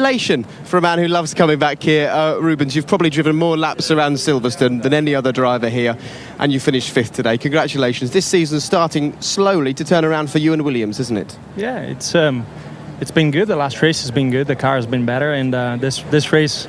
elation for a man who loves coming back here. Rubens, you've probably driven more laps around Silverstone than any other driver here, and you finished fifth today. Congratulations. This season's starting slowly to turn around for you and Williams, isn't it? Yeah, it's been good. The last race has been good. The car has been better, and this race,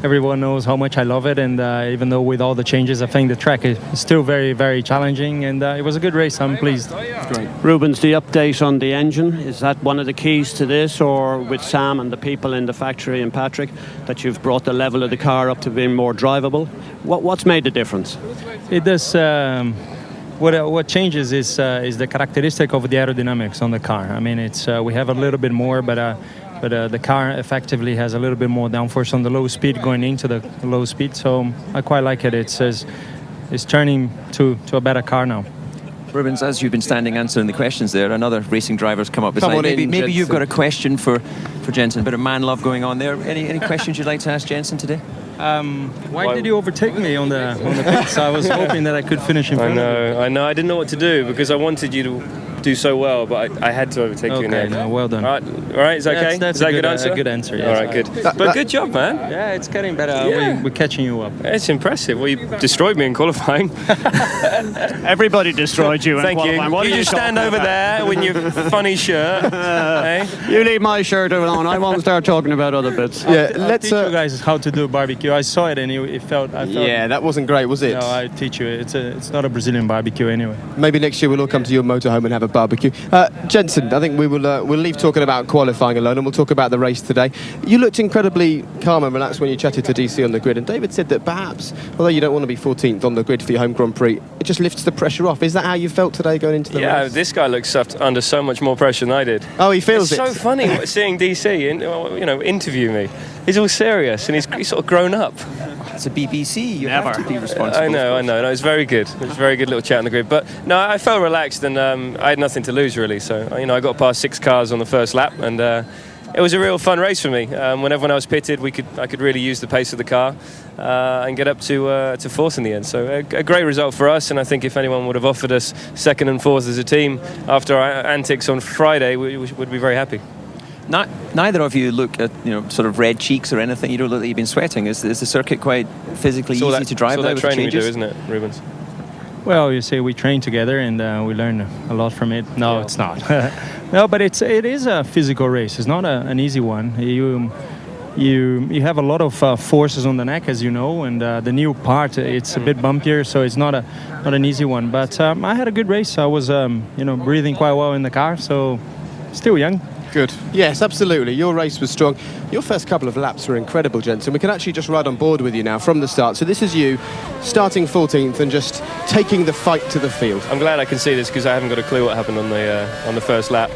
everyone knows how much I love it, and even though with all the changes, I think the track is still very, very challenging, and it was a good race. I'm pleased. Great. Rubens, the update on the engine, is that one of the keys to this, or with Sam and the people in the factory and Patrick, that you've brought the level of the car up to being more drivable? What's made the difference? It does. What changes is the characteristic of the aerodynamics on the car. I mean, it's we have a little bit more, but the car effectively has a little bit more downforce on the low speed going into the low speed. So I quite like it. It's turning to a better car now. Rubens, as you've been standing answering the questions there, another racing driver's come up beside. Maybe you've got a question for Jenson. A bit of man love going on there. Any questions you'd like to ask Jenson today? Why did you overtake me on the pits? I was hoping that I could finish in front of you. I know. I didn't know what to do because I wanted you to do so well, but I had to overtake you in the end. No, well done. All right, is that okay? That's is that a good answer? A good answer, yes. All right, good. But good job, man. Yeah, it's getting better. Yeah. We're catching you up. It's impressive. Well, you destroyed me in qualifying. Everybody destroyed you in Thank qualifying. you. What You just stand over there with your funny shirt. Hey? You leave my shirt alone. I won't start talking about other bits. I'll teach you guys how to do barbecue. I saw it and I felt. Yeah, that wasn't great, was it? No, I teach you. It's not a Brazilian barbecue anyway. Maybe next year we'll all come to your motorhome and have a barbecue. Jenson, I think we'll leave talking about qualifying alone and we'll talk about the race today. You looked incredibly calm and relaxed when you chatted to DC on the grid, and David said that perhaps, although you don't want to be 14th on the grid for your home Grand Prix, it just lifts the pressure off. Is that how you felt today going into the race? Yeah, this guy looks under so much more pressure than I did. Oh, he feels it's it. It's so funny seeing DC interview me. He's all serious and he's sort of grown up. It's a BBC. You have to be responsible. I know. No, it's very good. It was a very good little chat on the grid. But no, I felt relaxed and I had nothing to lose really. So I got past 6 cars on the first lap, and it was a real fun race for me. When everyone else pitted, I could really use the pace of the car and get up to fourth in the end. So a great result for us. And I think if anyone would have offered us second and fourth as a team after our antics on Friday, we would be very happy. Neither of you look at sort of red cheeks or anything. You don't look like you've been sweating. Is the circuit quite physically easy to drive? It's all that training we do, isn't it, Rubens? Well, you say we train together and we learn a lot from it. No, it's not. No, but it is a physical race. It's not an easy one. You have a lot of forces on the neck, as you know, and the new part, it's a bit bumpier, so it's not an easy one. But I had a good race. I was breathing quite well in the car, so still young. Good. Yes, absolutely. Your race was strong. Your first couple of laps were incredible, Jenson. We can actually just ride on board with you now from the start. So this is you starting 14th and just taking the fight to the field. I'm glad I can see this because I haven't got a clue what happened on the first lap.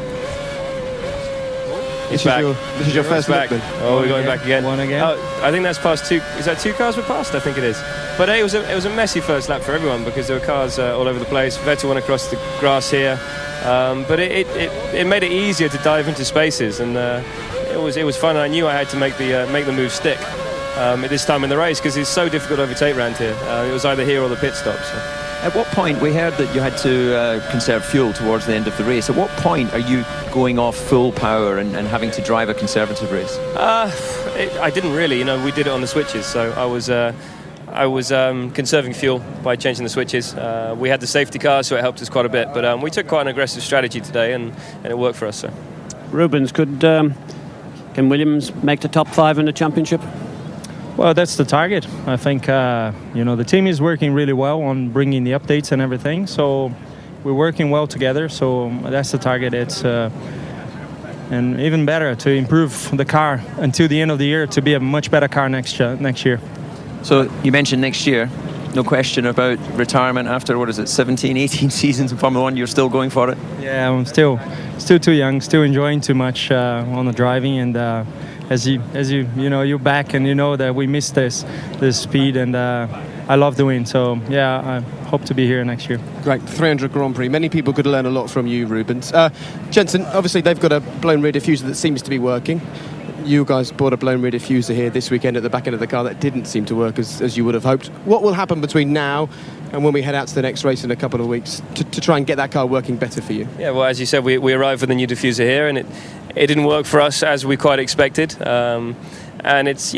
This is your first lap then. Oh, we're going back again. One again. Oh, I think that's past 2. Is that 2 cars were passed? I think it is. But it was a messy first lap for everyone because there were cars all over the place. Vettel went across the grass here. But it made it easier to dive into spaces, and it was fun. I knew I had to make the move stick at this time in the race because it's so difficult to overtake around here. It was either here or the pit stop. So. At what point, we heard that you had to conserve fuel towards the end of the race. At what point are you going off full power and having to drive a conservative race? I didn't really. We did it on the switches, so I was conserving fuel by changing the switches. We had the safety car, so it helped us quite a bit. But we took quite an aggressive strategy today, and it worked for us. So. Rubens, can Williams make the top 5 in the championship? Well, that's the target. I think the team is working really well on bringing the updates and everything. So we're working well together. So that's the target. It's and even better to improve the car until the end of the year to be a much better car next year. So you mentioned next year, no question about retirement after, 17, 18 seasons in Formula 1, you're still going for it? Yeah, I'm still too young, still enjoying too much on the driving, and as you're back and you know that we missed this speed, and I love doing, so yeah, I hope to be here next year. Great, 300 Grand Prix. Many people could learn a lot from you, Rubens. Jenson, obviously they've got a blown rear diffuser that seems to be working. you guys bought a blown rear diffuser here this weekend at the back end of the car that didn't seem to work as you would have hoped. What will happen between now and when we head out to the next race in a couple of weeks to try and get that car working better for you? Yeah, well, as you said, we arrived with a new diffuser here, and it didn't work for us as we quite expected. And it's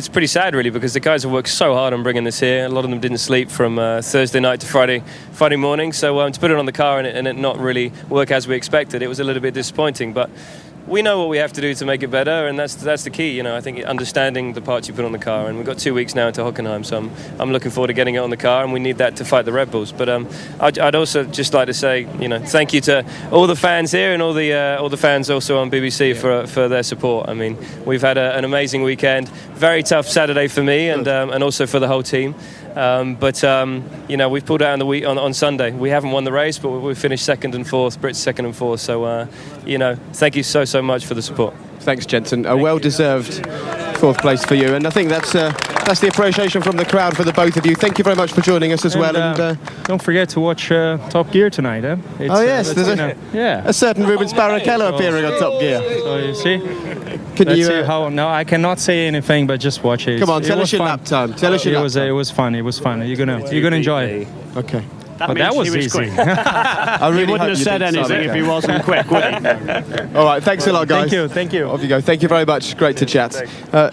pretty sad really, because the guys have worked so hard on bringing this here. A lot of them didn't sleep from Thursday night to Friday morning. So to put it on the car and it not really work as we expected, it was a little bit disappointing. But we know what we have to do to make it better, and that's the key. I think understanding the parts you put on the car, and we've got 2 weeks now into Hockenheim, so I'm looking forward to getting it on the car, and we need that to fight the Red Bulls. But I'd also just like to say, thank you to all the fans here and all the fans also on BBC for their support. I mean, we've had an amazing weekend, very tough Saturday for me and also for the whole team. But we've pulled out in the week on Sunday. We haven't won the race, but we finished second and fourth. Brits second and fourth. So thank you so much for the support. Thanks, Jenson. A well-deserved fourth place for you, and I think that's the appreciation from the crowd for the both of you. Thank you very much for joining us as well. And don't forget to watch Top Gear tonight. Yes, there's a certain Rubens Barrichello appearing on Top Gear. So you see. Can you? No, I cannot say anything, but just watch it. Come on, tell us your lap time. Tell us your lap time. It was fun. It was fun. You're gonna enjoy it. Okay. That was easy. I really wouldn't have said anything if he wasn't quick, would he? All right, thanks a lot, guys. Thank you. Off you go. Thank you very much. Great to chat.